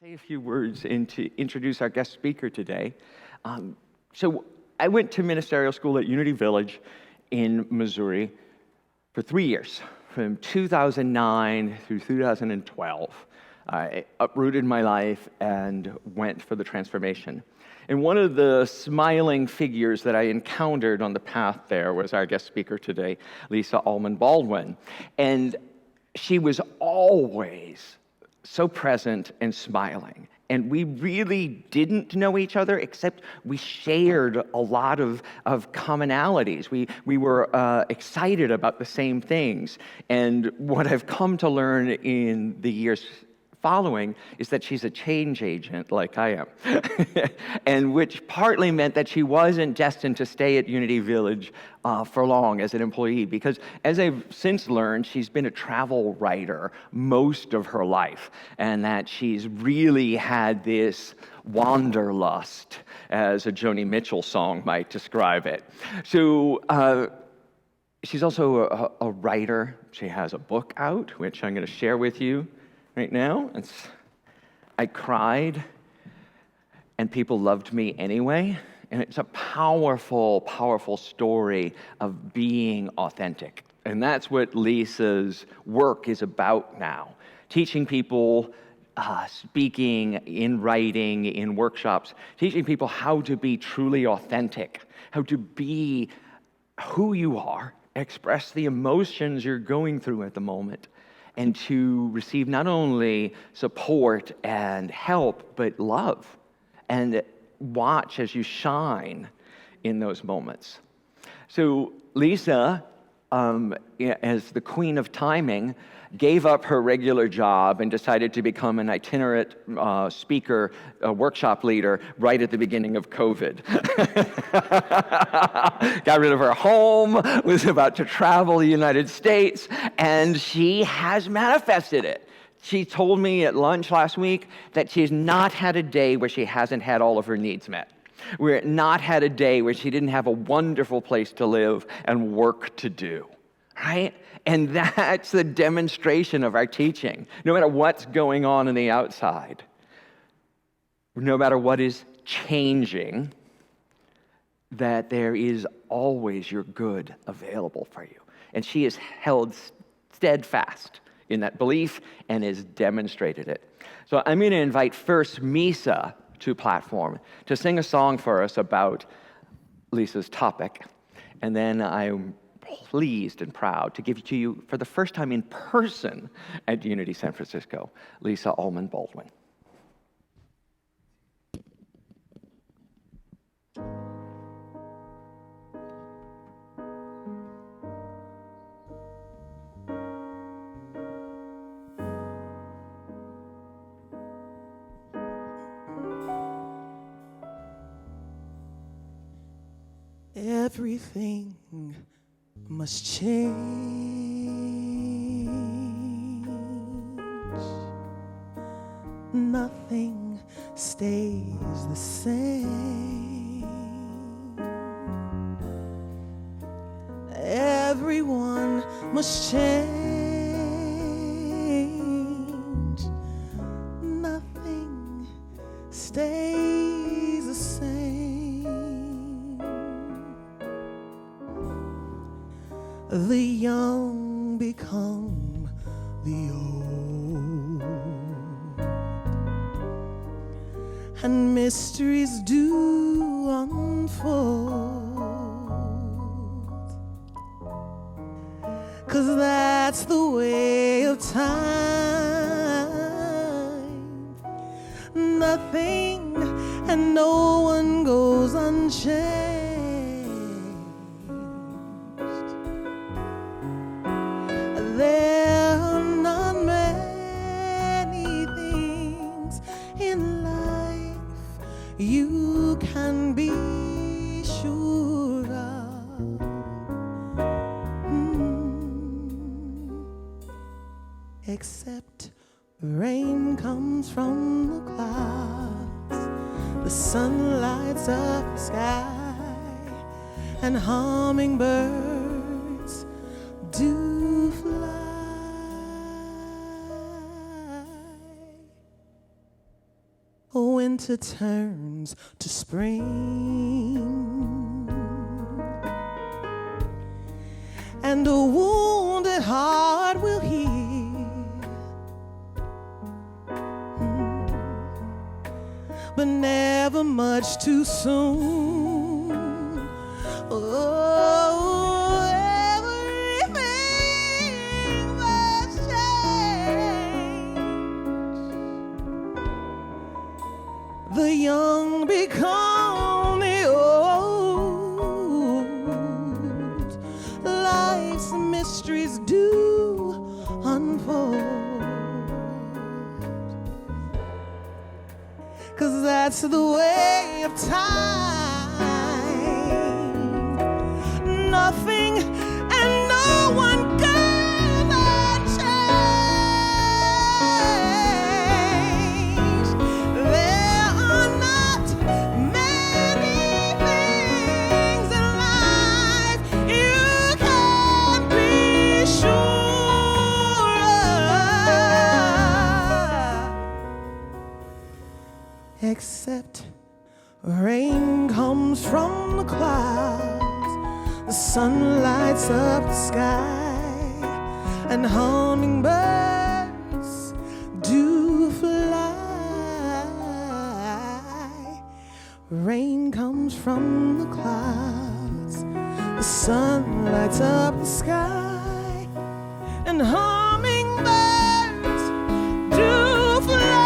Say a few words to introduce our guest speaker today. So I went to ministerial school at Unity Village in Missouri for 3 years, from 2009 through 2012. I uprooted my life and went for the transformation. And one of the smiling figures that I encountered on the path there was our guest speaker today, Lysa Allman-Baldwin. And she was always so present and smiling. And we really didn't know each other, except we shared a lot of commonalities. We were excited about the same things. And what I've come to learn in the years following is that she's a change agent like I am. And which partly meant that she wasn't destined to stay at Unity Village for long as an employee, because as I've since learned, she's been a travel writer most of her life, and that she's really had this wanderlust, as a Joni Mitchell song might describe it. So she's also a writer. She has a book out, which I'm going to share with you right now. I cried, and people loved me anyway. And it's a powerful, powerful story of being authentic. And that's what Lysa's work is about now. Teaching people, speaking, in writing, in workshops, teaching people how to be truly authentic, how to be who you are, express the emotions you're going through at the moment, and to receive not only support and help, but love, and watch as you shine in those moments. So Lysa, as the queen of timing, gave up her regular job and decided to become an itinerant speaker, workshop leader, right at the beginning of COVID. Got rid of her home, was about to travel the United States, and she has manifested it. She told me at lunch last week that she's not had a day where she hasn't had all of her needs met. We're not had a day where she didn't have a wonderful place to live and work to do, right? And that's the demonstration of our teaching. No matter what's going on the outside, no matter what is changing, that there is always your good available for you. And she has held steadfast in that belief and has demonstrated it. So I'm going to invite first Misa to platform to sing a song for us about Lysa's topic. And then I'm pleased and proud to give to you, for the first time in person at Unity San Francisco, Lysa Allman-Baldwin. Everything must change. Nothing stays the same. Everyone must change. Nothing stays the same. The young become the old, and mysteries do unfold, 'cause that's the way of time. Nothing and no one goes unchanged. There are not many things in life you can be sure of, except rain comes from the clouds, the sun lights up the sky, and hummingbirds do fly. winter turns to spring, and a wounded heart will heal, but never much too soon. Oh, everything must change. The young become the old. Life's mysteries do unfold. 'Cause that's the way of time. Nothing and no one can change. There are not many things in life you can be sure of, except rain comes from the clouds, the sun lights up the sky, and hummingbirds do fly. Rain comes from the clouds, the sun lights up the sky, and hummingbirds do fly.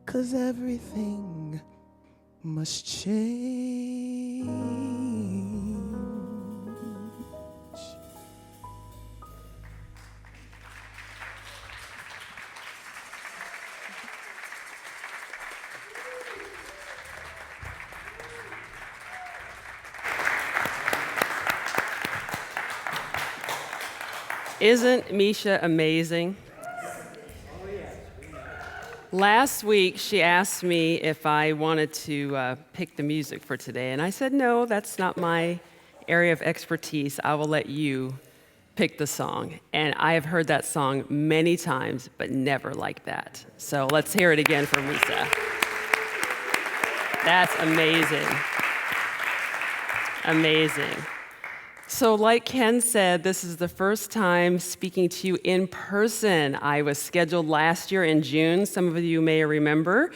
Cause everything must change. Isn't Misha amazing? Last week, she asked me if I wanted to pick the music for today, and I said, no, that's not my area of expertise. I will let you pick the song. And I have heard that song many times, but never like that. So let's hear it again from Lysa. That's amazing. Amazing. So like Ken said, this is the first time speaking to you in person. I was scheduled last year in June, some of you may remember.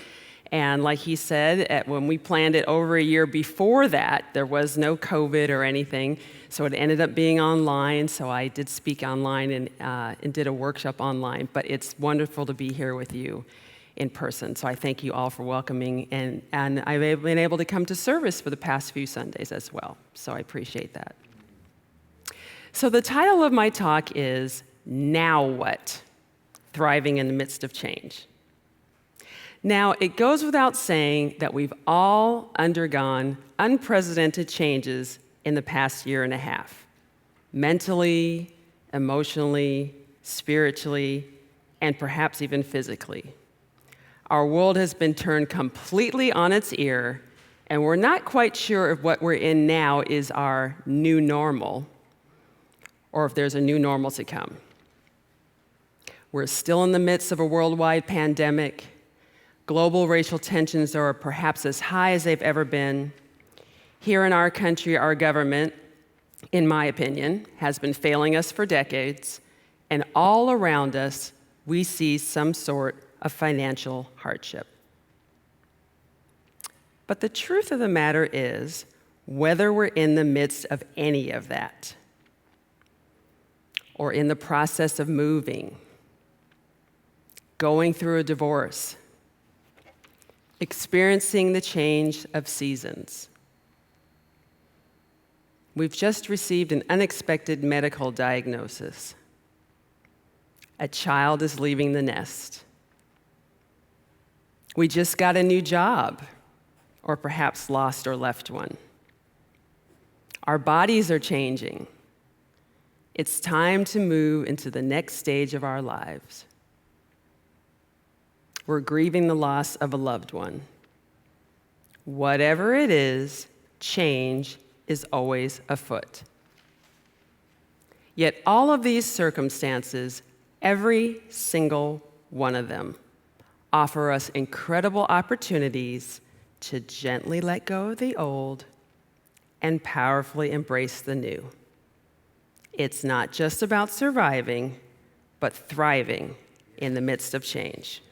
And like he said, when we planned it over a year before that, there was no COVID or anything. So it ended up being online. So I did speak online and did a workshop online. But it's wonderful to be here with you in person. So I thank you all for welcoming. And I've been able to come to service for the past few Sundays as well. So I appreciate that. So the title of my talk is, Now What? Thriving in the Midst of Change. Now, it goes without saying that we've all undergone unprecedented changes in the past year and a half, mentally, emotionally, spiritually, and perhaps even physically. Our world has been turned completely on its ear, and we're not quite sure if what we're in now is our new normal, or if there's a new normal to come. We're still in the midst of a worldwide pandemic. Global racial tensions are perhaps as high as they've ever been. Here in our country, our government, in my opinion, has been failing us for decades, and all around us, we see some sort of financial hardship. But the truth of the matter is, whether we're in the midst of any of that, or in the process of moving, going through a divorce, experiencing the change of seasons. We've just received an unexpected medical diagnosis. A child is leaving the nest. We just got a new job, or perhaps lost or left one. Our bodies are changing. It's time to move into the next stage of our lives. We're grieving the loss of a loved one. Whatever it is, change is always afoot. Yet all of these circumstances, every single one of them, offer us incredible opportunities to gently let go of the old and powerfully embrace the new. It's not just about surviving, but thriving in the midst of change.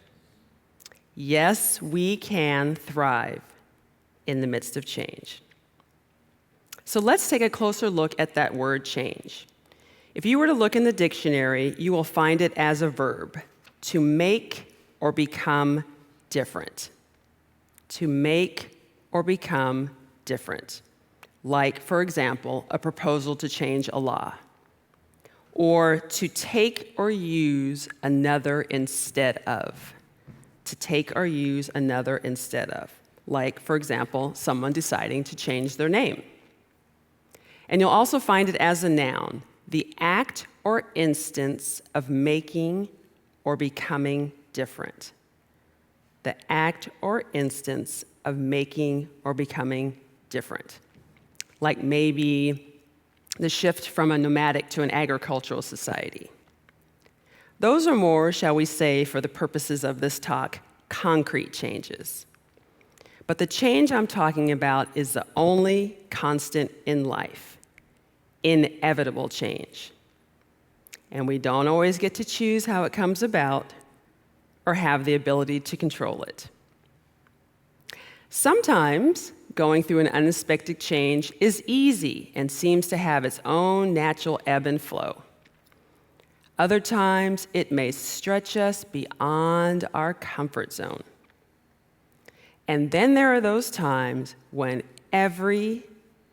Yes, we can thrive in the midst of change. So let's take a closer look at that word change. If you were to look in the dictionary, you will find it as a verb, to make or become different. To make or become different. Like, for example, a proposal to change a law. Or to take or use another instead of. To take or use another instead of. Like, for example, someone deciding to change their name. And you'll also find it as a noun, the act or instance of making or becoming different. The act or instance of making or becoming different. Like maybe the shift from a nomadic to an agricultural society. Those are more, shall we say, for the purposes of this talk, concrete changes. But the change I'm talking about is the only constant in life, inevitable change. And we don't always get to choose how it comes about or have the ability to control it. Sometimes, going through an unexpected change is easy and seems to have its own natural ebb and flow. Other times, it may stretch us beyond our comfort zone. And then there are those times when every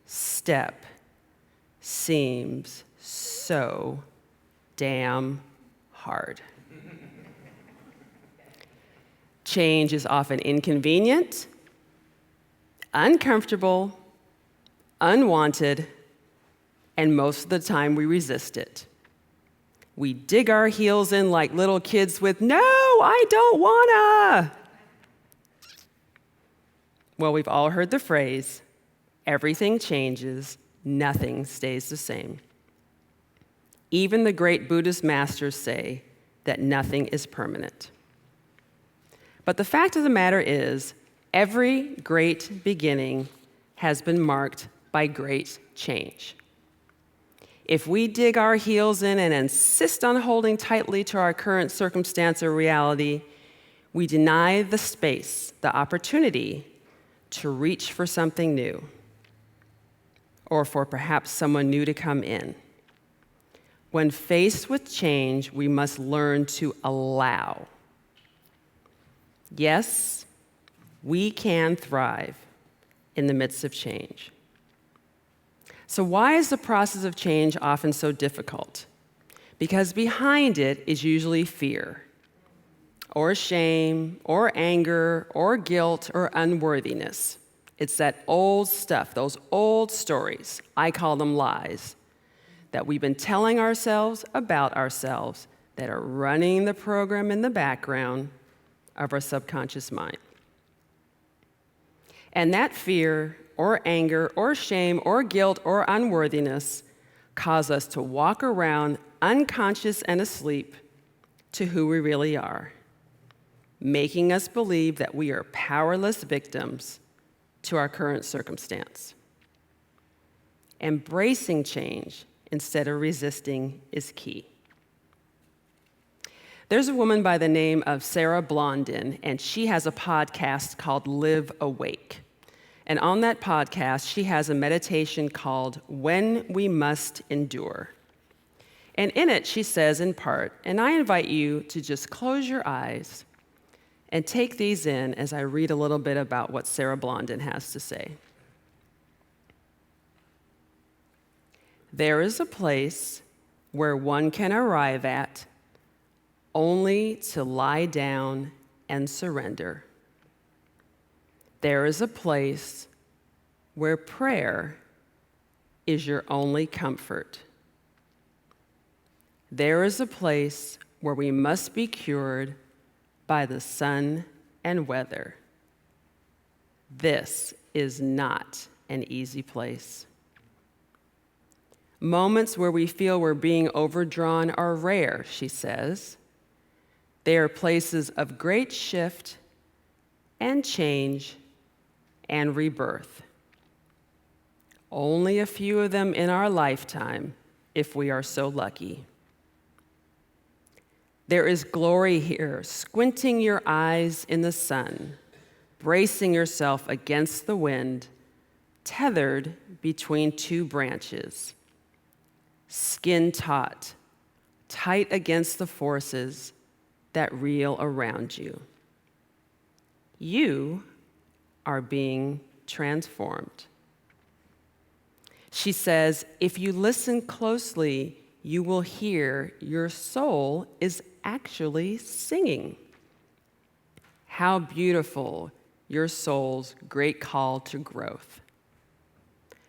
step seems so damn hard. Change is often inconvenient, uncomfortable, unwanted, and most of the time we resist it. We dig our heels in like little kids with, "No, I don't wanna." Well, we've all heard the phrase, everything changes, nothing stays the same. Even the great Buddhist masters say that nothing is permanent. But the fact of the matter is, every great beginning has been marked by great change. If we dig our heels in and insist on holding tightly to our current circumstance or reality, we deny the space, the opportunity to reach for something new, or for perhaps someone new to come in. When faced with change, we must learn to allow. Yes, we can thrive in the midst of change. So why is the process of change often so difficult? Because behind it is usually fear, or shame, or anger, or guilt, or unworthiness. It's that old stuff, those old stories, I call them lies, that we've been telling ourselves about ourselves that are running the program in the background of our subconscious mind. And that fear, or anger, or shame, or guilt, or unworthiness cause us to walk around unconscious and asleep to who we really are, making us believe that we are powerless victims to our current circumstance. Embracing change instead of resisting is key. There's a woman by the name of Sarah Blondin, and she has a podcast called Live Awake. And on that podcast, she has a meditation called When We Must Endure. And in it, she says in part, and I invite you to just close your eyes and take these in as I read a little bit about what Sarah Blondin has to say. There is a place where one can arrive at only to lie down and surrender. There is a place where prayer is your only comfort. There is a place where we must be cured by the sun and weather. This is not an easy place. Moments where we feel we're being overdrawn are rare, she says. They are places of great shift and change and rebirth. Only a few of them in our lifetime, if we are so lucky. There is glory here, squinting your eyes in the sun, bracing yourself against the wind, tethered between two branches, skin taut, tight against the forces that reel around you. You are being transformed. She says, if you listen closely, you will hear your soul is actually singing. How beautiful your soul's great call to growth.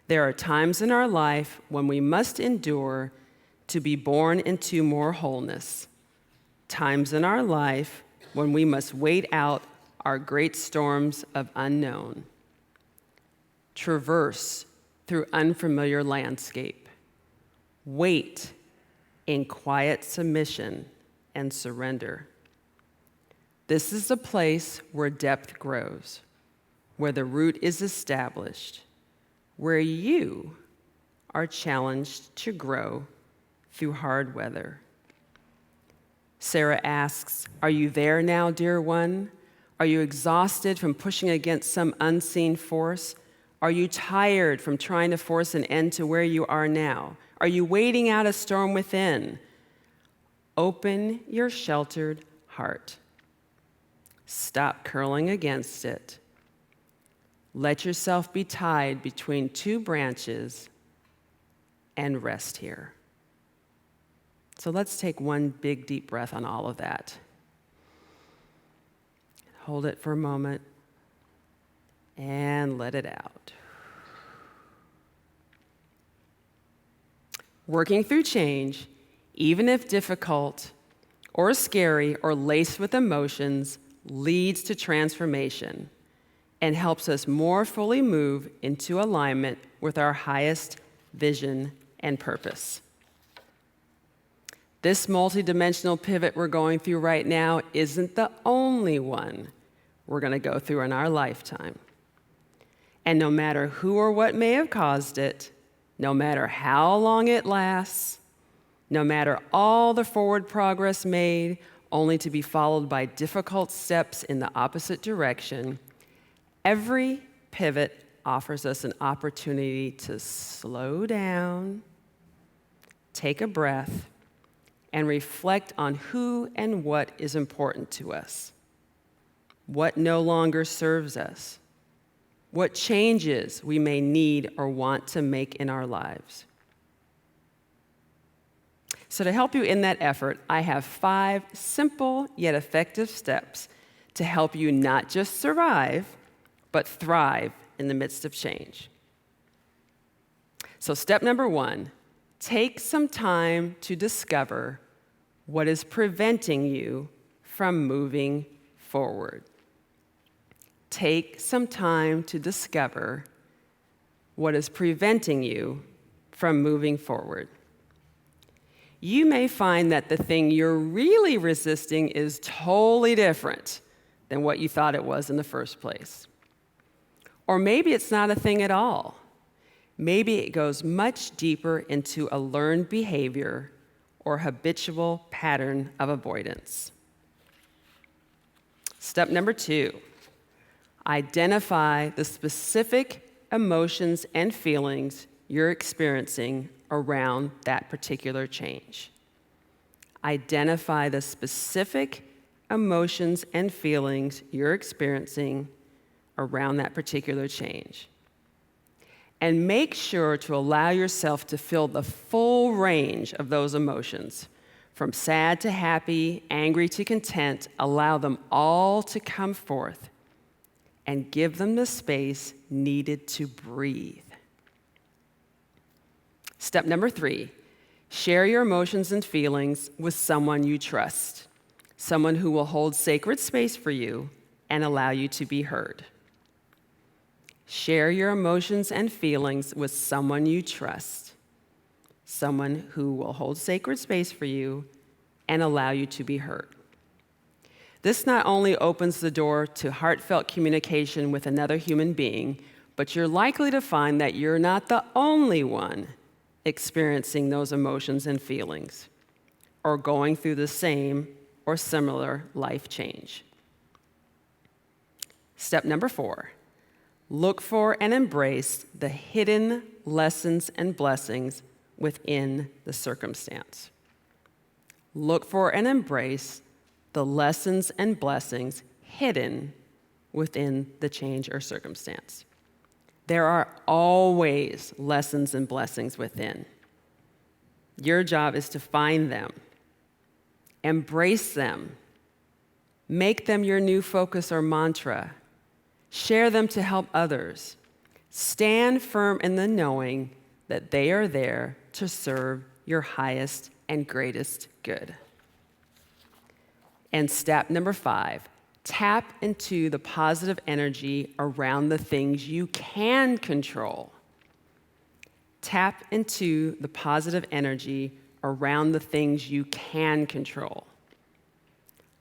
There are times in our life when we must endure to be born into more wholeness. Times in our life when we must wait out our great storms of unknown. Traverse through unfamiliar landscape. Wait in quiet submission and surrender. This is a place where depth grows, where the root is established, where you are challenged to grow through hard weather. Sarah asks, are you there now, dear one? Are you exhausted from pushing against some unseen force? Are you tired from trying to force an end to where you are now? Are you waiting out a storm within? Open your sheltered heart. Stop curling against it. Let yourself be tied between two branches and rest here. So let's take one big deep breath on all of that. Hold it for a moment and let it out. Working through change, even if difficult or scary or laced with emotions, leads to transformation and helps us more fully move into alignment with our highest vision and purpose. This multidimensional pivot we're going through right now isn't the only one we're going to go through in our lifetime. And no matter who or what may have caused it, no matter how long it lasts, no matter all the forward progress made, only to be followed by difficult steps in the opposite direction, every pivot offers us an opportunity to slow down, take a breath, and reflect on who and what is important to us, what no longer serves us, what changes we may need or want to make in our lives. So to help you in that effort, I have 5 simple yet effective steps to help you not just survive, but thrive in the midst of change. So step number 1, take some time to discover what is preventing you from moving forward. Take some time to discover what is preventing you from moving forward. You may find that the thing you're really resisting is totally different than what you thought it was in the first place. Or maybe it's not a thing at all. Maybe it goes much deeper into a learned behavior or habitual pattern of avoidance. Step number 2, identify the specific emotions and feelings you're experiencing around that particular change. Identify the specific emotions and feelings you're experiencing around that particular change. And make sure to allow yourself to feel the full range of those emotions. From sad to happy, angry to content, allow them all to come forth and give them the space needed to breathe. Step number 3, Share your emotions and feelings with someone you trust, someone who will hold sacred space for you and allow you to be heard. Share your emotions and feelings with someone you trust, someone who will hold sacred space for you and allow you to be heard. This not only opens the door to heartfelt communication with another human being, but you're likely to find that you're not the only one experiencing those emotions and feelings, or going through the same or similar life change. Step number 4, look for and embrace the hidden lessons and blessings within the circumstance. Look for and embrace the lessons and blessings hidden within the change or circumstance. There are always lessons and blessings within. Your job is to find them, embrace them, make them your new focus or mantra, share them to help others. Stand firm in the knowing that they are there to serve your highest and greatest good. And step number 5, tap into the positive energy around the things you can control. Tap into the positive energy around the things you can control,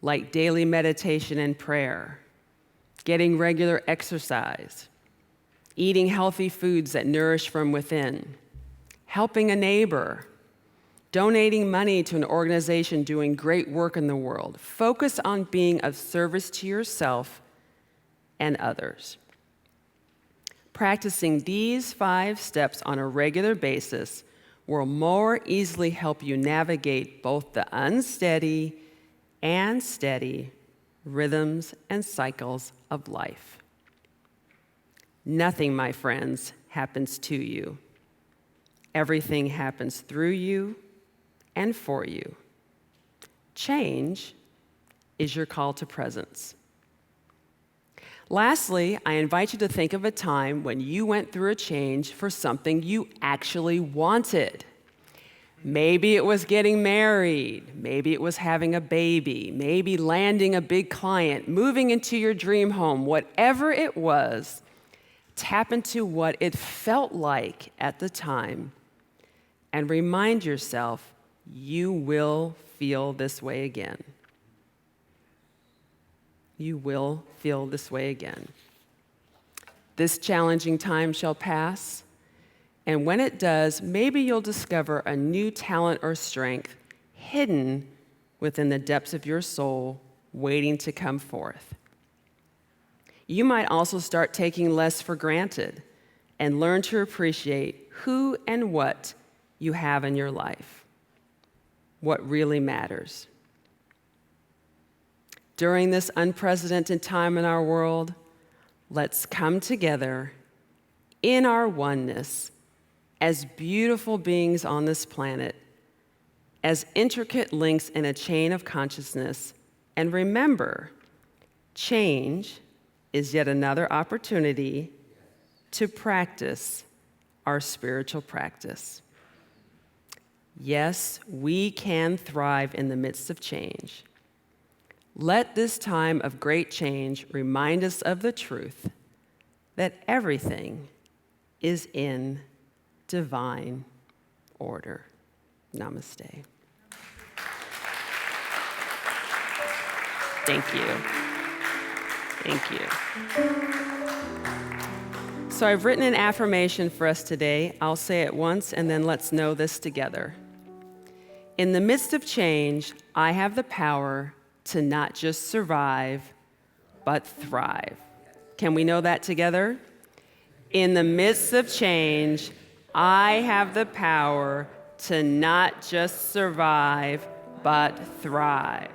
like daily meditation and prayer, getting regular exercise, eating healthy foods that nourish from within, helping a neighbor, donating money to an organization doing great work in the world. Focus on being of service to yourself and others. Practicing these 5 steps on a regular basis will more easily help you navigate both the unsteady and steady rhythms and cycles of life. Nothing, my friends, happens to you. Everything happens through you and for you. Change is your call to presence. Lastly, I invite you to think of a time when you went through a change for something you actually wanted. Maybe it was getting married, maybe it was having a baby, maybe landing a big client, moving into your dream home. Whatever it was, tap into what it felt like at the time and remind yourself you will feel this way again. You will feel this way again. This challenging time shall pass, and when it does, maybe you'll discover a new talent or strength hidden within the depths of your soul, waiting to come forth. You might also start taking less for granted and learn to appreciate who and what you have in your life, what really matters. During this unprecedented time in our world, let's come together in our oneness as beautiful beings on this planet, as intricate links in a chain of consciousness, and remember, change is yet another opportunity to practice our spiritual practice. Yes, we can thrive in the midst of change. Let this time of great change remind us of the truth that everything is in divine order. Namaste. Thank you. Thank you. So I've written an affirmation for us today. I'll say it once and then let's know this together. In the midst of change, I have the power to not just survive, but thrive. Can we know that together? In the midst of change, I have the power to not just survive, but thrive.